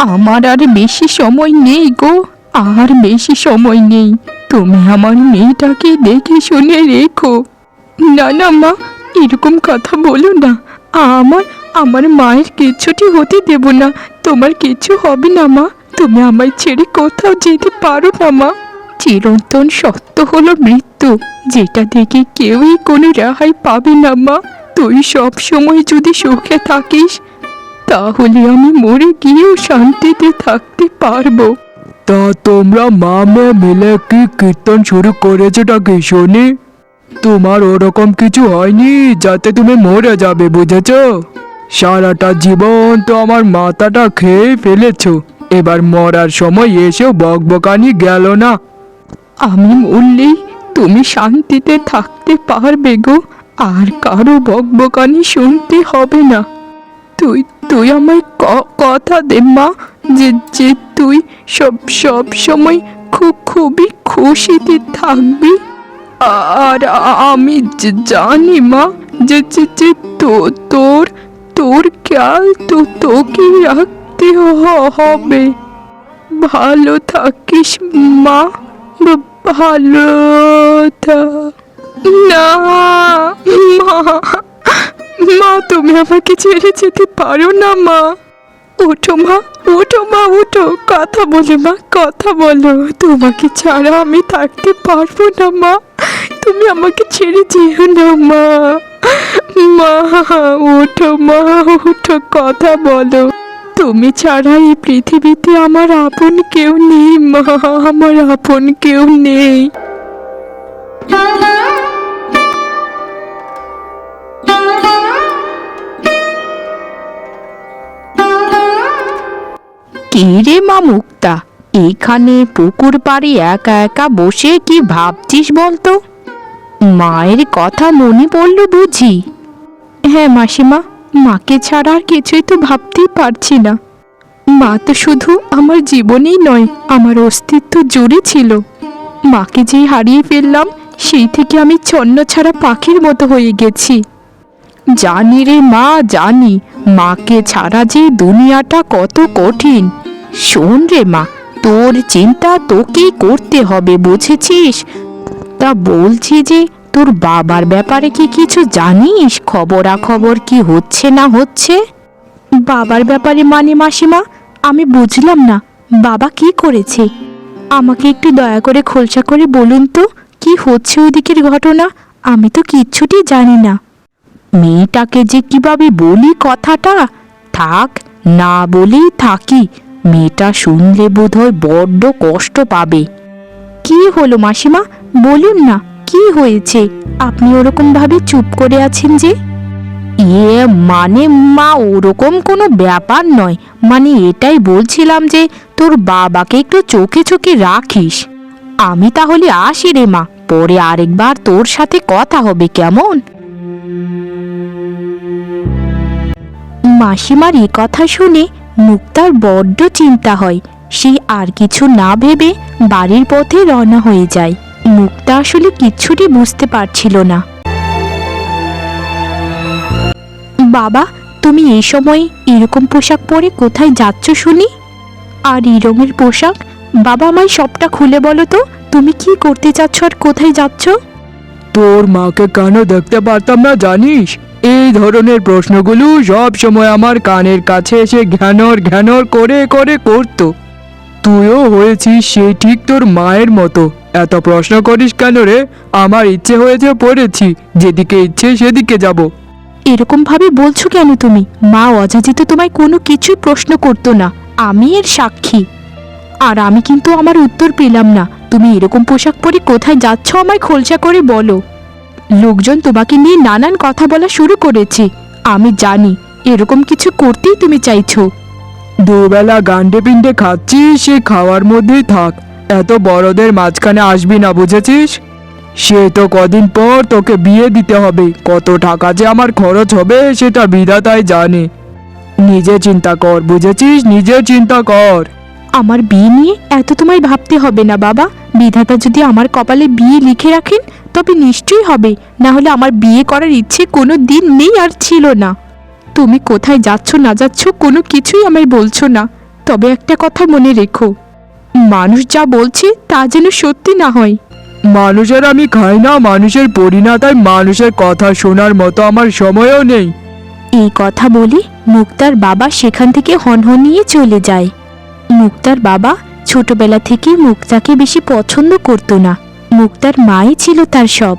আমার আর বেশি সময় নেই গো, আর বেশি সময় নেই। তুমি আমার মেয়েটাকে দেখে শুনে রেখো। না না মা, এরকম কথা বলো না। আমার আমার মায়ের কিচ্ছুটি হতে দেব না। তোমার কিছু হবে না মা। তুমি আমায় ছেড়ে কোথাও যেতে পারো না মা। চিরন্তন সত্য হলো মৃত্যু, যেটা থেকে কেউই কোনো রেহাই পাবে না মা। তুই সব সময় যদি সুখে থাকিস, তাহলে আমি মরে গিয়েও শান্তিতে থাকতে পারবো। তা তোমরা মা মেয়ে মিলে কি কীর্তন শুরু করেছোটা কি শুনি? তোমার ওরকম কিছু হয়নি যাতে তুমি মরে যাবে, বুঝেছ? সারাটা জীবন তো আমার মাথাটা খেয়ে ফেলেছ, এবার মরার সময় এসেও বকবকানি গেল না। আমি মরলেই তুমি শান্তিতে থাকতে পারবে গো, আর কারো বকবকানি শুনতে হবে না। তুই তুই আমায় কথা দে মা, যে যে তুই সব সময় খুবই খুশিতে থাকবি। আর আমি জানি মা, যে যে যে তোর তোর খেয়াল তো তোকে রাখতে হবে। ভালো থাকিস মা, ভালো থাক। না মা, মা তুমি আমাকে ছেড়ে যেতে পারো না মা। ওঠো মা, ওঠো মা, ওঠো, কথা বলো মা, কথা বলো। তোমাকে ছাড়া আমি থাকতে পারবো না মা। তুমি আমাকে ছেড়ে যেও না মা। মা ওঠো মা, ওঠো, কথা বলো। তুমি ছাড়া এই পৃথিবীতে আমার আপন কেউ নেই মা, আমার আপন কেউ নেই। কি রে মা মুক্তা, এখানে পুকুর পাড়ে একা একা বসে কি ভাবছিস বলতো? মায়ের কথা মনে পড়লো বুঝি? হ্যাঁ মাসিমা, মাকে ছাড়া আর কিছুই তো ভাবতেই পারছি না। মা তো শুধু আমার জীবনেই নয়, আমার অস্তিত্ব জুড়ে ছিল। মাকে যেই হারিয়ে ফেললাম, সেই থেকে আমি ছন্নছাড়া পাখির মতো হয়ে গেছি। জানি রে মা, জানি মাকে ছাড়া যে দুনিয়াটা কত কঠিন। শোন রে মা, তোর চিন্তা তোকেই করতে হবে, বুঝেছিস? তা বলছি যে, তোর বাবার ব্যাপারে কি কিছু জানিস? খবরাখবর কি হচ্ছে না হচ্ছে? বাবার ব্যাপারে মানে মাসিমা, আমি বুঝলাম না। বাবা কি করেছে? আমাকে একটু দয়া করে খোলসা করে বলুন তো, কি হচ্ছে ওদিকের ঘটনা? আমি তো কিচ্ছুটি জানি না। মেয়েটাকে যে কিভাবে বলি কথাটা, থাক না বলেই থাকি। মেয়েটা শুনলে বোধহয় বড্ড কষ্ট পাবে। কি হলো মাসিমা, বলুন না, কি হয়েছে? আপনি ওরকম ভাবে চুপ করে আছেন যে? মানে মা, ওরকম কোনো ব্যাপার নয়। মানে এটাই বলছিলাম যে, তোর বাবাকে একটু চোখে চোখে রাখিস। আমি তাহলে আসি রে মা, পরে আরেকবার তোর সাথে কথা হবে, কেমন? মাসিমার এ কথা শুনে মুক্তার বড্ড চিন্তা হয়। সে আর কিছু না ভেবে বাড়ির পথে রওনা হয়ে যায়। মুক্তা আসলে কিচ্ছুটি বুঝতে পারছিল না। বাবা, তুমি এই সময় এরকম পোশাক পরে কোথায় যাচ্ছ শুনি? আর এই রঙের পোশাক? বাবা, আমায় সবটা খুলে বলো তো, তুমি কি করতে চাচ্ছ আর কোথায় যাচ্ছ? তোর মাকে কেন দেখতে পারতাম না জানিস? এই ধরনের প্রশ্নগুলো সব সময় আমার কানের কাছে এসে ঘ্যানর ঘ্যানর করে করে করতো। তুইও হয়েছিস সেই ঠিক তোর মায়ের মতো। এত প্রশ্ন করিস কেন রে? আমার ইচ্ছে হয়েছে পড়েছি, যেদিকে ইচ্ছে সেদিকে যাব। এরকম ভাবে বলছো কেন তুমি? মা অযাচিত তোমায় কোনো কিছুই প্রশ্ন করতো না, আমি এর সাক্ষী। আর আমি কিন্তু আমার উত্তর পেলাম না। তুমি এরকম পোশাক পরে কোথায় যাচ্ছ আমায় খোলসা করে বলো। লোকজন তোমাকে নিয়ে নানান কথা বলা শুরু করেছে। আমি জানি এরকম কিছু করতেই তুমি চাইছো। দুবেলা গান্ডে পিণ্ডে খাচ্ছিস, সে খাওয়ার মধ্যেই থাক। এত বড়দের মাঝখানে আসবি না, বুঝেছিস? সে তো কদিন পর তোকে বিয়ে দিতে হবে। কত টাকা যে আমার খরচ হবে সেটা বিধাতাই জানে। নিজে চিন্তা কর, বুঝেছিস? নিজে চিন্তা কর। আমার বিয়ে নিয়ে এত তোমায় ভাবতে হবে না বাবা। বিধাতা যদি আমার কপালে বিয়ে লিখে রাখেন, তবে নিশ্চয়ই হবে। না হলে আমার বিয়ে করার ইচ্ছে কোনো দিন নেই আর ছিল না। তুমি কোথায় যাচ্ছ না যাচ্ছ কোনো কিছুই আমায় বলছো না, তবে একটা কথা মনে রেখো, মানুষ যা বলছে তা যেন সত্যি না হয়। মানুষের আমি খাই না, মানুষের পড়ি না, তাই মানুষের কথা শোনার মতো আমার সময়ও নেই। এই কথা বলে মুক্তার বাবা সেখান থেকে হনহনিয়ে চলে যায়। মুক্তার বাবা ছোটবেলা থেকে মুক্তাকে বেশি পছন্দ করতো না। মুক্তার মাই ছিল তার সব।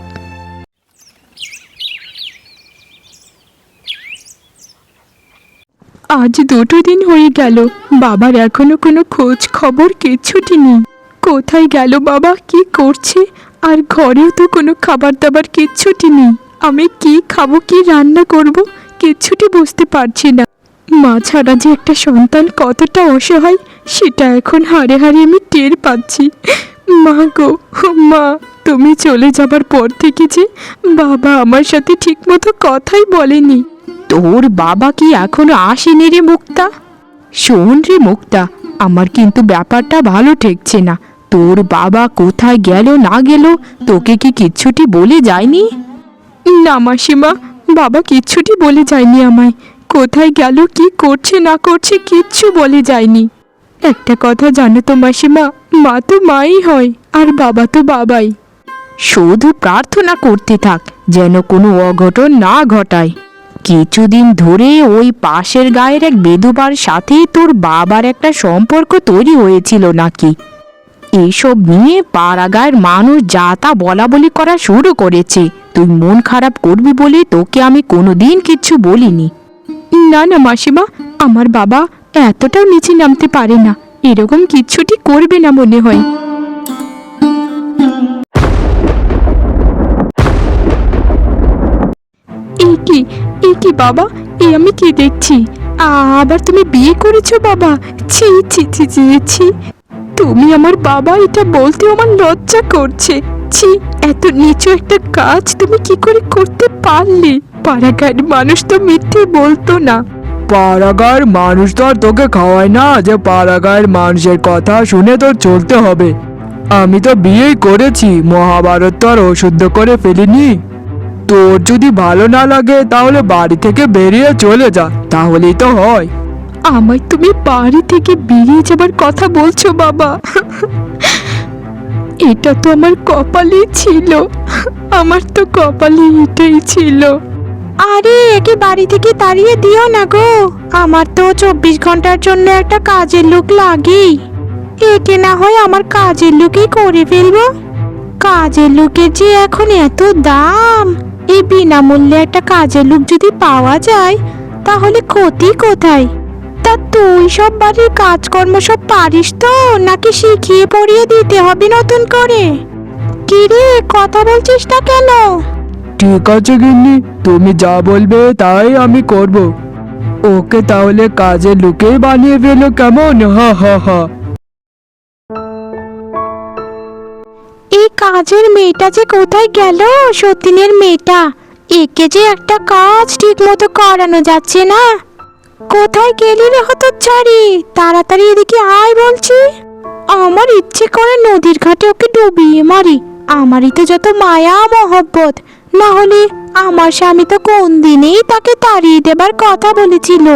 আজ 2 দিন হয়ে গেল, বাবার এখনো কোনো খোঁজ খবর কিচ্ছুটি নেই। কোথায় গেল বাবা, কি করছে? আর ঘরেও তো কোনো খাবার দাবার কিচ্ছুটি নেই। আমি কি খাবো, কি রান্না করব, কিচ্ছুটি বুঝতে পারছি না। মা ছাড়া যে একটা সন্তান কতটা অসহায়, সেটা এখন হাড়ে হাড়ে আমি টের পাচ্ছি। মা গো, মা, তুমি চলে যাবার পর থেকে যে বাবা আমার সাথে ঠিকমতো কথাই বলেনি। তোর বাবা কি এখনো আসেনি রে মুক্তা? শোন রে মুক্তা, আমার কিন্তু ব্যাপারটা ভালো ঠেকছে না। তোর বাবা কোথায় গেল না গেল তোকে কি কিচ্ছুটি বলে যায়নি? না মাসিমা, বাবা কিচ্ছুটি বলে যায়নি আমায়। কোথায় গেল, কি করছে না করছে কিচ্ছু বলে যায়নি। একটা কথা জানো তো মাসিমা, মা তো মাই হয় আর বাবা তো বাবাই। শুধু প্রার্থনা করতে থাক যেন কোনো অঘটন না ঘটায়। কিছুদিন ধরে ওই পাশের গায়ের এক বেধবার সাথে তোর বাবার একটা সম্পর্ক তৈরি হয়েছিল নাকি? এইসব নিয়ে পাড়া গায়ের মানুষ যা তা বলা বলি করা শুরু করেছে। তুই মন খারাপ করবি বলে তোকে আমি কোনোদিন কিচ্ছু বলিনি। না না মাসিমা, আমার বাবা এতটাও নিচে নামতে পারে না, এরকম কিচ্ছুটি করবে না মনে হয়। এ কি বাবা, এ আমি কি দেখছি? আবার তুমি বিয়ে করেছো বাবা? ছি ছি ছি ছি ছি, তুমি আমার বাবা, এটা বলতে আমার লজ্জা করছে। ছি, এত নিচু একটা কাজ তুমি কি করে করতে পারলে? পাড়াগাঁয়ের মানুষ তো মিথ্যে বলতো না। পাড়াগাঁয়ের মানুষ তো আর তোকে খাওয়ায় না যে পাড়াগাঁয়ের মানুষের কথা শুনে তোর চলতে হবে। আমি তো বিয়েই করেছি, মহাভারত তো আর অশুদ্ধ করে ফেলিনি। তোর যদি ভালো না লাগে তাহলে বাড়ি থেকে বেরিয়ে চলে যা, তাহলেই তো হয়। আমায় তুমি বাড়ি থেকে বেরিয়ে যাবার কথা বলছো বাবা? এটা তো আমার কপালেই ছিল, আমার তো কপালে এটাই ছিল। আরে একে বাড়ি থেকে তাড়িয়ে দিও না গো, আমার তো 24 ঘন্টার জন্য একটা কাজের লোক লাগেই। একে না হয় আমার কাজের লোকই করে ফেলবো। কাজের লোকের যে এখন এত দাম, এই বিনামূল্যে একটা কাজের লোক যদি পাওয়া যায় তাহলে ক্ষতি কোথায়? তা তুই সব বাড়ির কাজকর্ম সব পারিস তো, নাকি শিখিয়ে পড়িয়ে দিতে হবে নতুন করে? কি রে, কথা বলছিস না কেন? ঠিক আছে গিন্নি, তুমি যা বলবে তাই আমি করব। ওকে তাহলে কাজের লোকেই বানিয়ে ফেলো, কেমন? হা হা হা। এই কাজের মেয়েটা যে কোথায় গেল, সতীনের মেয়েটা? একে যে একটা কাজ ঠিক মতো করানো যাচ্ছে না। কোথায় গেলি রে হতচ্ছাড়ি, তাড়াতাড়ি এদিকে আয় বলছি। আমার ইচ্ছে করে নদীর ঘাটে ওকে ডুবিয়ে মারি। আমারই তো যত মায়া মহব্বত, না হলে আমার স্বামী তো কোন দিনেই তাকে তাড়িয়ে দেবার কথা বলেছিল।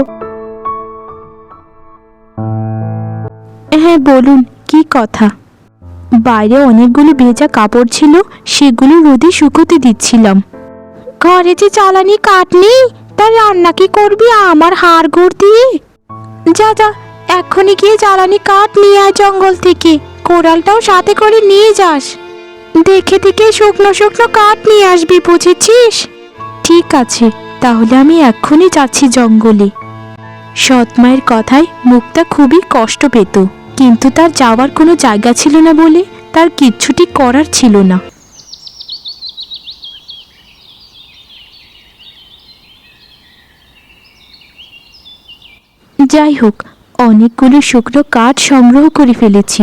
হ্যাঁ বলুন, কি কথা? বাইরে অনেকগুলো ভেজা কাপড় ছিল, সেগুলো রোদে শুকোতে দিচ্ছিলাম। ঘরে যে জ্বালানি কাঠ নেই, তার রান্না কি করবি আমার হাড় গোড় দিয়ে? যা যা, এক্ষুনি গিয়ে জ্বালানি কাঠ নিয়ে আয় জঙ্গল থেকে, কোড়ালটাও সাথে করে নিয়ে যাস। দেখে দেখে শুকনো শুকনো কাঠ নিয়ে আসবি, বুঝেছিস? ঠিক আছে, তাহলে আমি এক্ষুনি যাচ্ছি জঙ্গলে। সৎ মায়ের কথায় মুক্তা খুবই কষ্ট পেত, কিন্তু তার যাওয়ার কোনো জায়গা ছিল না বলে তার কিচ্ছুটি করার ছিল না। যাই হোক, অনেকগুলো শুকনো কাঠ সংগ্রহ করে ফেলেছি।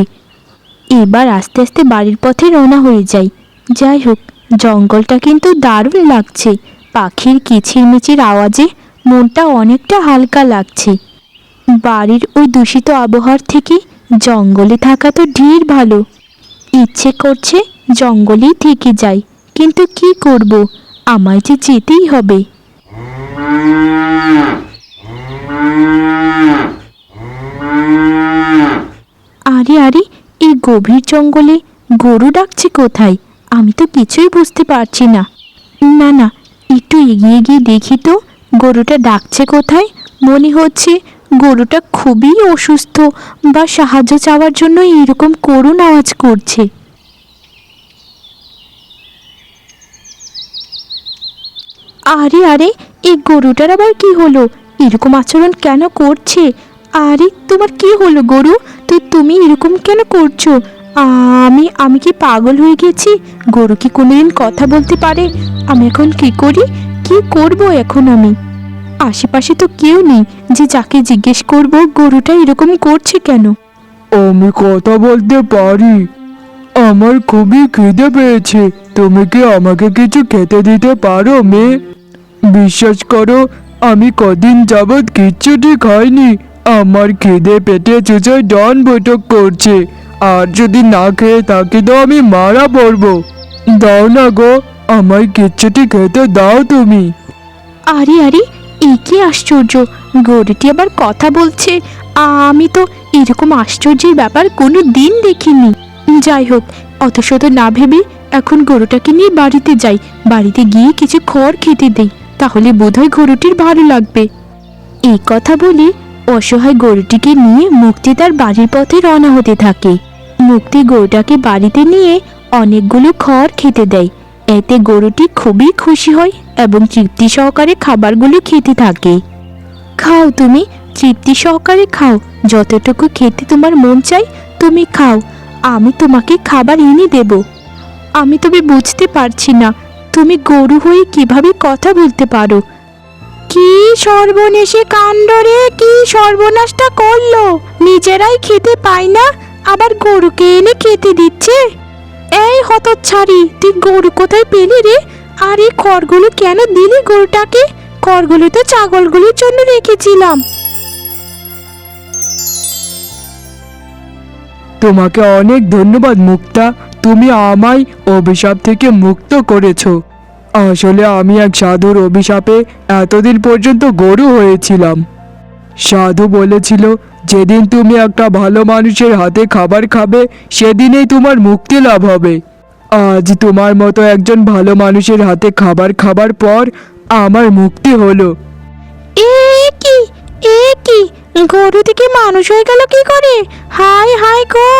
এবার আস্তে আস্তে বাড়ির পথে রওনা হয়ে যাই। যাই হোক, জঙ্গলটা কিন্তু দারুণ লাগছে। পাখির কিচিরমিচির আওয়াজে মনটা অনেকটা হালকা লাগছে। বাড়ির ওই দূষিত আবহাওয়ার থেকে জঙ্গলে থাকা তো ঢের ভালো। ইচ্ছে করছে জঙ্গলেই থেকে যাই, কিন্তু কি করব, আমায় যে যেতেই হবে। আরে আরে, এই গভীর জঙ্গলে গরু ডাকছে কোথায়? আমি তো কিছুই বুঝতে পারছি না। না না, একটু এগিয়ে গিয়ে দেখি তো গরুটা ডাকছে কোথায়। মনে হচ্ছে গরুটা খুবই অসুস্থ বা সাহায্য চাওয়ার জন্য এরকম করুণ আওয়াজ করছে। আরে আরে, এই গরুটার আবার কি হলো? এরকম আচরণ কেন করছে? আরে তোমার কি হলো গরু? তো তুমি এরকম কেন করছো? আমি আমি কি পাগল হয়ে গেছি? গরু কি কোনোদিন কথা বলতে পারে? আমি এখন কি করি? কি করব এখন আমি? আশেপাশে তো কেউ নেই যে যাকে জিজ্ঞেস করব গরুটা এরকম করছে কেন। আমি কথা বলতে পারি। আমার খুবই খিদে পেয়েছে। তুমি কি আমাকে কিছু খেতে দিতে পারো মেয়ে? বিশ্বাস করো, আমি কদিন যাবৎ কিচ্ছুটি খাইনি। আমার খিদে পেটে চুচোয় ডন বৈঠক করছে। আর যদি না খেয়ে থাকি তো আমি মারা পড়বো। দাও না গো, আমায় কিচ্ছুটি খেতে দাও তুমি। আরে আরে, এ কি আশ্চর্য! গরুটি আবার কথা বলছে। আমি তো এরকম আশ্চর্যের ব্যাপার কোনো দিন দেখিনি। যাই হোক, অত শত না ভেবে এখন গরুটাকে নিয়ে বাড়িতে যাই। বাড়িতে গিয়ে কিছু খড় খেতে দেই, তাহলে বোধহয় গরুটির ভালো লাগবে। এই কথা বলে অসহায় গরুটিকে নিয়ে মুক্তি তার বাড়ির পথে রওনা হতে থাকে। মুক্তি গরুটাকে বাড়িতে নিয়ে অনেকগুলো খড় খেতে দেয়। এতে গরুটি খুবই খুশি হয় এবং তৃপ্তি সহকারে খাবারগুলো খেতে থাকে। খাও তুমি, তৃপ্তি সহকারে খাও। যতটুকু খেতে তোমার মন চাই তুমি খাও, আমি তোমাকে খাবার এনে দেব। আমি তবে বুঝতে পারছি না, তুমি গরু হয়ে কিভাবে কথা বলতে পারো? কি সর্বনেশে কাণ্ড রে! কি সর্বনাশটা করলো! নিজেরাই খেতে পায় না, আবার গরুকে এনে খেতে দিচ্ছে। এই হতচ্ছাড়ি, তুই গরু কোথায় পেলি রে? আর এই খড়গুলো কেন দিলি গরুটাকে? খড়গুলো তো ছাগলগুলির জন্য রেখেছিলাম। তোমাকে অনেক ধন্যবাদ মুক্তা, তুমি আমায় অভিশাপ থেকে মুক্ত করেছো। আসলে আমি এক সাধুর অভিশাপে এতদিন পর্যন্ত গরু হয়েছিলাম। সাধু বলেছিল, যেদিন তুমি একটা ভালো মানুষের হাতে খাবার খাবে সেদিনেই তোমার মুক্তি লাভ হবে। আজ তোমার মতো একজন ভালো মানুষের হাতে খাবার খাবার পর আমার মুক্তি হলো। এ কি, এ কি! গরু থেকে মানুষ হয়ে গেল কি করে? হায় হায় গো!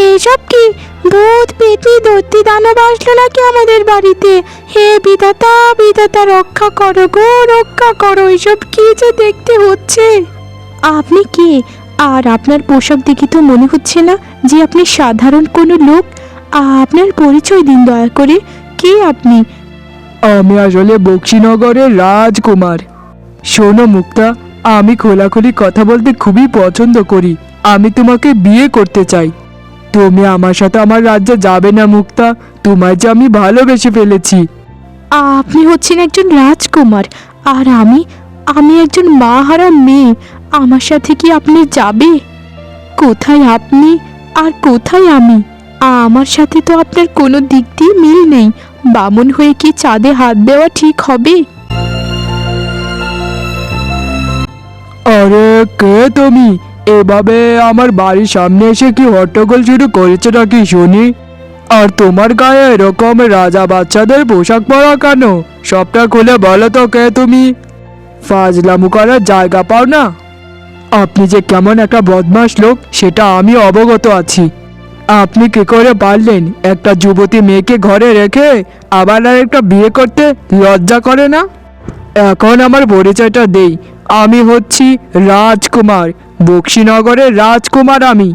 এসব কি? ভূত পেতনি দৈত্যি দানব আসলো নাকি আমাদের বাড়িতে? হে বিধাতা, বিধাতা রক্ষা করো গো, রক্ষা করো! এসব কি যে দেখতে হচ্ছে! আপনি কে? আর আপনার পোশাক দেখে তো মনে হচ্ছে না যে আপনি সাধারণ কোনো লোক। আপনার পরিচয় দিন দয়া করে, কে আপনি? আমি আসলে বক্সিনগরের রাজকুমার। শোনো মুক্তা, আমি খোলাখুলি কথা বলতে খুবই পছন্দ করি। আমি তোমাকে বিয়ে করতে চাই। তুমি আমার সাথে আমার রাজ্যে যাবে না মুক্তা? তোমায় যে আমি ভালোবেসে ফেলেছি। আপনি হচ্ছেন একজন রাজকুমার, আর আমি আমি একজন মাহারা মেয়ে। আমার সাথে কি আপনি যাবে? কোথায় আপনি আর কোথায় আমি? আমার সাথে তো আপনার কোনো দিক দিয়ে মিল নেই। বামন হয়ে কি চাঁদে হাত দেওয়া ঠিক হবে? আরে কে তুমি? এভাবে আমার বাড়ির সামনে এসে কি হট্টগোল শুরু করেছো নাকি শুনি? আর তোমার গায়ে এরকম রাজা বাচ্চাদের পোশাক পরা কেন? সবটা খুলে বলো তো, কে তুমি? ফাজলামু করার জায়গা পাও না। আপনি যে কেমন একটা বদমাশ লোক সেটা আমি অবগত আছি। আপনি কি করে পারলেন একটা যুবতী মেয়েকে ঘরে রেখে আবার আর একটা বিয়ে করতে? লজ্জা করে না? এখন আমার পরিচয়টা দেই। আমি হচ্ছি রাজকুমার, বক্সিনগরের রাজকুমার আমি।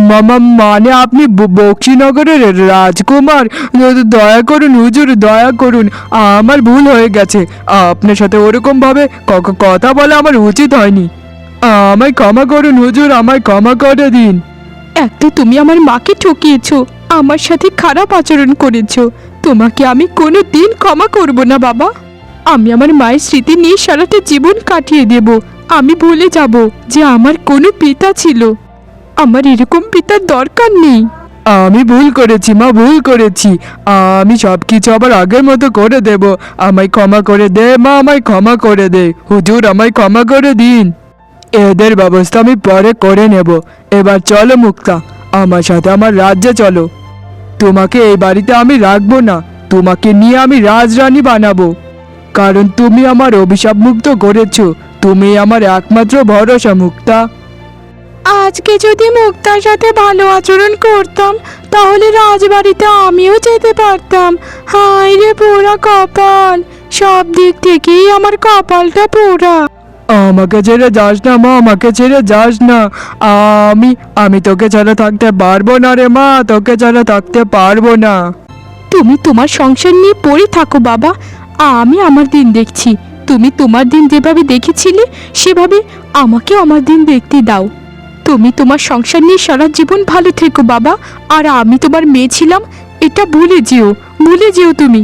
মামা মানে আপনি বক্সিনগরের রাজকুমার? দয়া করুন হুজুর, দয়া করুন, আমার ভুল হয়ে গেছে। আপনার সাথে ওরকম ভাবে কথা বলা আমার উচিত হয়নি। আমায় ক্ষমা করুন হুজুর, আমায় ক্ষমা করে দিন। এক তো তুমি আমার মাকে ঠকিয়েছো, আমার সাথে খারাপ আচরণ করেছো। তোমাকে আমি কোনো দিন ক্ষমা করব না বাবা। আমি আমার মায়ের স্মৃতি নিয়ে সারাটা জীবন কাটিয়ে দেব। আমি ভুলে যাব যে আমার কোনো পিতা ছিল। আমার এরকম পিতার দরকার নেই। আমি ভুল করেছি মা, ভুল করেছি। আমি সব কিছু আবার আগের মতো করে দেব। আমায় ক্ষমা করে দে মা, আমায় ক্ষমা করে দে হুজুর, আমায় ক্ষমা করে দিন। এদের ব্যবস্থা আমি পরে করে নেব। এবার চলো মুক্তা, আমার সাথে আমার রাজ্যে চলো। তোমাকে এই বাড়িতে আমি রাখবো না, তোমাকে নিয়ে আমি রাজরানী বানাবো। কারণ তুমি আমার অভিশাপ মুক্ত করেছো, তুমি আমার একমাত্র ভরসা মুক্তা। আজকে যদি মুক্তার সাথে ভালো আচরণ করতাম তাহলে রাজবাড়িতে আমিও যেতে পারতাম। হায় রে পোড়া কপাল, সব দিক থেকেই আমার কপালটা পোড়া। আমাকে ছেড়ে যাস না মা, আমাকে ছেড়ে যাস না। আমি আমি তোকে ছাড়া থাকতে পারবো না রে মা, তোকে ছাড়া থাকতে পারবো না। তুমি তোমার সংসার নিয়ে পড়ে থাকো বাবা, আমি আমার দিন দেখছি। তুমি তোমার দিন যেভাবে দেখেছিলে সেভাবে আমাকে আমার দিন দেখতে দাও। তুমি তোমার সংসার নিয়ে সারা জীবন ভালো থেকো বাবা, আর আমি তোমার মেয়ে ছিলাম এটা ভুলে যেও তুমি।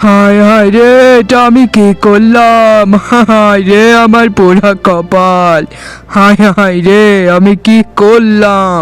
হায় হায় রে, এটা আমি কি করলাম? হায় রে আমার পোড়া কপাল, হায় হায় রে আমি কি করলাম?